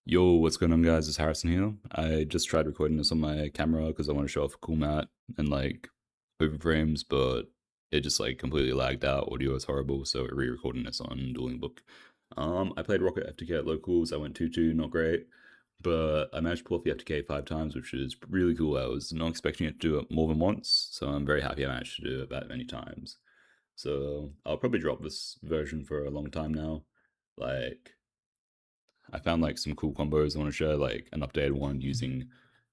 Yo, what's going on, guys? It's Harrison here. I just tried recording this on my camera because I want to show off a cool mat and like overframes, but it just like completely lagged out. Audio is horrible, so we're re-recording this on Dueling Book. I played Rokket FTK at locals. I went 2-2, not great, but I managed to pull off the FTK 5 times, which is really cool. I was not expecting it to do it more than once, so I'm very happy I managed to do it that many times. So I'll probably drop this version for a long time now. Like I found like some cool combos I want to share, like an updated one using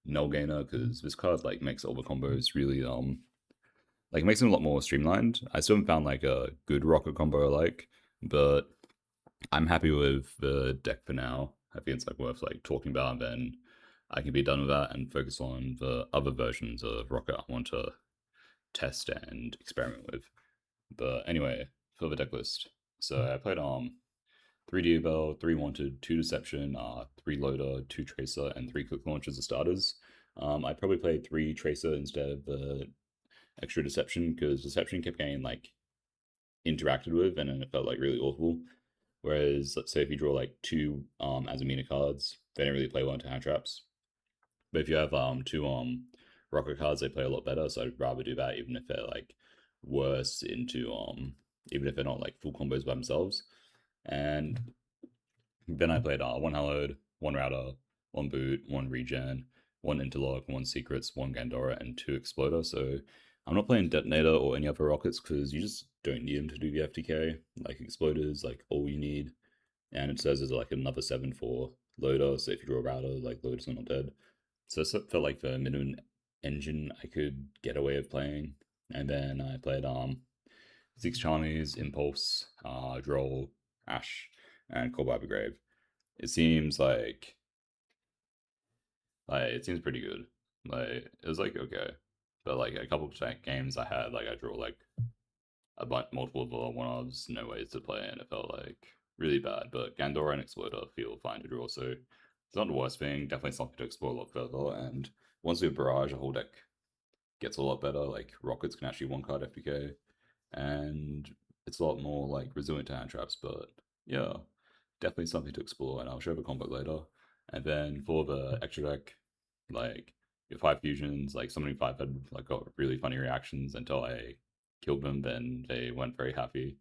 Null Gainer because this card like makes all the combos really like makes them a lot more streamlined. I still haven't found like a good rocket combo I like, but I'm happy with the deck for now. I think it's like worth like talking about, and then I can be done with that and focus on the other versions of Rocket I want to test and experiment with. But anyway, for the deck list. So I played 3 Diabell, 3 Wanted, 2 Deception, 3 Loader, 2 Tracer, and 3 Quick Launchers as starters. I probably played 3 Tracer instead of the extra Deception because Deception kept getting like interacted with and then it felt like really awful. Whereas, let's say if you draw like 2 Azamina cards, they don't really play well into hand traps. But if you have 2 rocket cards, they play a lot better. So I'd rather do that even if they're like worse into even if they're not like full combos by themselves. And then I played 1 Hallowed, 1 Router, 1 Boot, 1 Regen, 1 Interlock, 1 Secrets, 1 Gandora, and 2 Exploder. So I'm not playing Detonator or any other rockets because you just don't need them to do the FTK. Like Exploder's like all you need. And it says there's like another 7 for Loader. So if you draw a Router, like Loader's not dead. So it felt like the minimum engine I could get away with playing. And then I played 6 Charmies, Impulse, Droll, Ash, and Call by the Grave. It seems like it seems pretty good. Like it was like okay, but like a couple of games I had, like I draw like a bunch multiple of the one offs, no ways to play, and it felt like really bad. But Gandora and Exploder feel fine to draw, so it's not the worst thing. Definitely something to explore a lot further. And once we have Barrage, a whole deck gets a lot better. Like Rockets can actually one card FPK, and it's a lot more like resilient to hand traps. But yeah, definitely something to explore, and I'll show the combo later. And then for the extra deck, like your 5 fusions, like summoning 5 had like got really funny reactions until I killed them. Then they weren't very happy.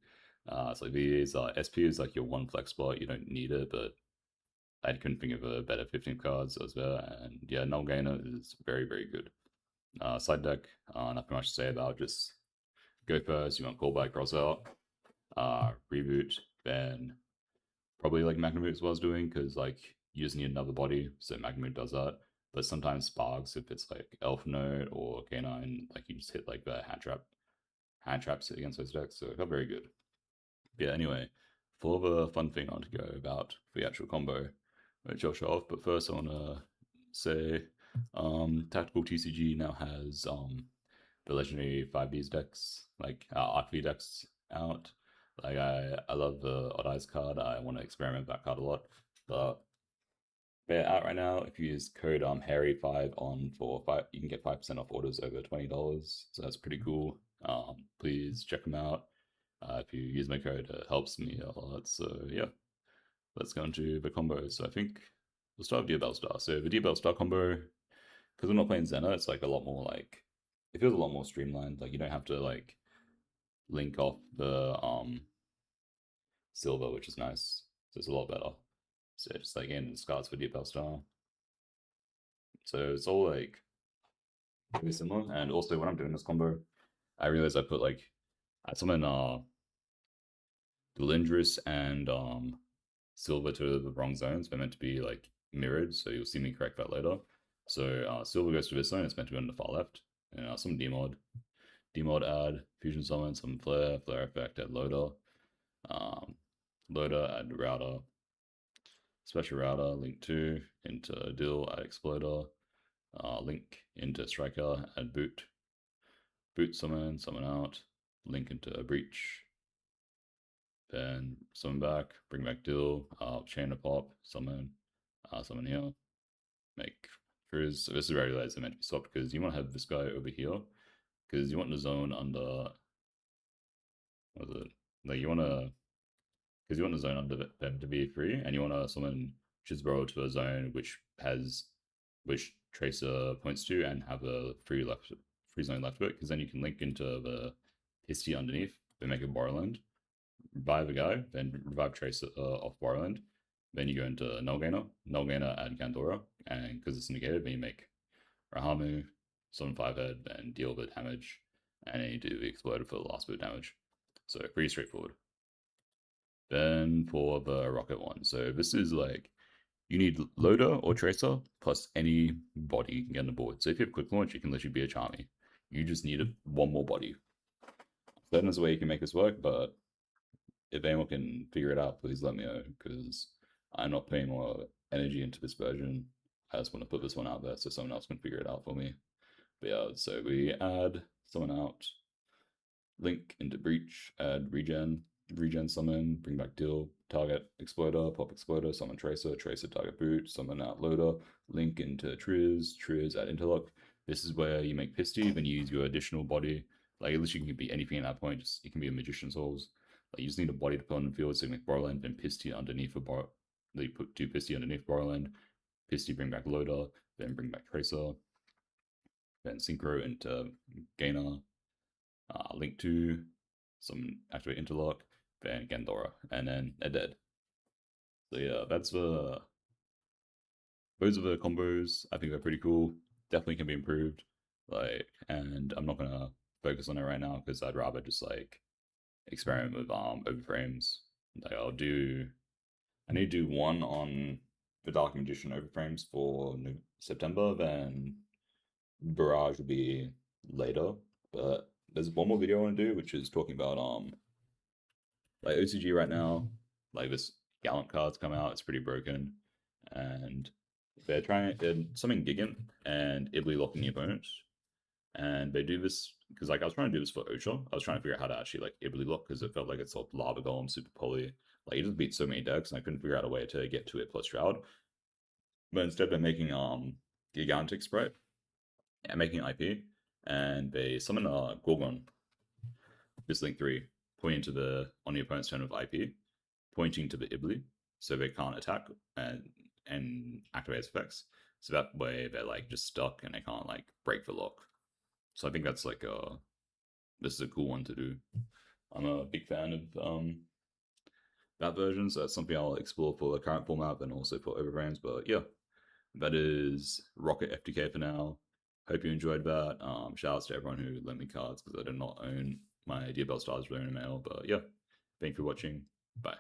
So these SP is like your one flex spot. You don't need it, but I couldn't think of a better 15 cards as well. And yeah, Null Gainer is very very good. Side deck, nothing much to say about. Just go first. You want callback, cross out, reboot, then probably like Magnum as well as doing because like you just need another body, so Magnum does that. But sometimes Sparks, if it's like Elf Note or Canine, like you just hit like the hand traps against those decks, so it got very good. But yeah, anyway, for the fun thing I want to go about for the actual combo, which I'll show off. But first, I want to say, Tactical TCG now has the legendary 5Ds decks, like Arc V decks out. Like I love the Odd Eyes card. I want to experiment with that card a lot. But they're out right now. If you use code Harry5 on for 5, you can get 5% off orders over $20. So that's pretty cool. Please check them out. If you use my code, it helps me a lot. So yeah, let's go into the combos. So I think we'll start with Diabellstar. So the Diabellstar combo, because we're not playing Zena, it's like a lot more like it feels a lot more streamlined. Like you don't have to like link off the silver, which is nice. So it's a lot better. So it's like in Scars for Diabellstar. So it's all like really similar. And also when I'm doing this combo, I realize I put like I summon Delindrus and silver to the wrong zones. They're meant to be like mirrored, so you'll see me correct that later. So silver goes to this zone, it's meant to be on the far left. And some demod. Demod add, fusion summon, some flare, flare effect, add loader. Um, Loader, add router, special router, link 2 into deal, add exploder, link into striker, add boot, boot summon, summon out, link into breach, then summon back, bring back deal, chain a pop, summon, summon here, make frizz. So this is where I realize they're meant to be swapped because you want to have this guy over here because you want the zone under, what is it? Like you want to, because you want the zone under them to be free and you want to summon Chisborough to a zone which Tracer points to and have a free zone left of it, because then you can link into the Histy underneath, then make a Borderland, revive a guy, then revive Tracer off Borderland. Then you go into Null Gainer add Gandora, and because it's negated, then you make Rahamu, summon 5 head, and deal a bit of damage, and then you do the Exploder for the last bit of damage. So pretty straightforward. Then for the Rokket one, so this is like you need Loader or Tracer plus any body you can get on the board. So if you have Quick Launch, you can literally be a Charmy. You just need one more body. Then there's a way you can make this work, but if anyone can figure it out, please let me know, because I'm not putting more energy into this version. I just want to put this one out there so someone else can figure it out for me. But yeah, so we add someone out, link into breach, add regen summon, bring back deal, target exploder, pop exploder, summon tracer, tracer target boot, summon out loader, link into Triz add interlock. This is where you make Pisty, then you use your additional body. Like at least you can be anything at that point, just it can be a magician's souls. Like you just need a body to put on the field, so you make Borderland, then Pisty underneath a bar. Then you put 2 Pisty underneath Borderland, Pisty bring back loader, then bring back tracer, then synchro into gainer, link to some activate interlock, then Gandora, and then they're dead. So yeah, those are the combos. I think they're pretty cool. Definitely can be improved. Like, and I'm not gonna focus on it right now because I'd rather just like experiment with overframes. Like I need to do one on the Dark Magician overframes for September, then Barrage will be later. But there's one more video I want to do, which is talking about like OCG right now. Like this Gallant card's come out, it's pretty broken, and they're something Gigant and Ibly locking the opponent, and they do this because like I was trying to do this for Ocha. I was trying to figure out how to actually like Ibly lock because it felt like it's like Lava Golem, Super Poly. Like it just beat so many decks, and I couldn't figure out a way to get to it plus Shroud. But instead, they're making Gigantic Sprite and making IP, and they summon Gorgon. This link 3 pointing to the on the opponent's turn with IP, pointing to the Ibly, so they can't attack and activate its effects. So that way they're like just stuck and they can't like break the lock. So I think that's like this is a cool one to do. I'm a big fan of that version, so that's something I'll explore for the current format and also for overframes. But yeah, that is Rokket FTK for now. Hope you enjoyed that. Shout outs to everyone who lent me cards because I did not own my Diabellstar Stars in mail. But yeah, thank you for watching. Bye.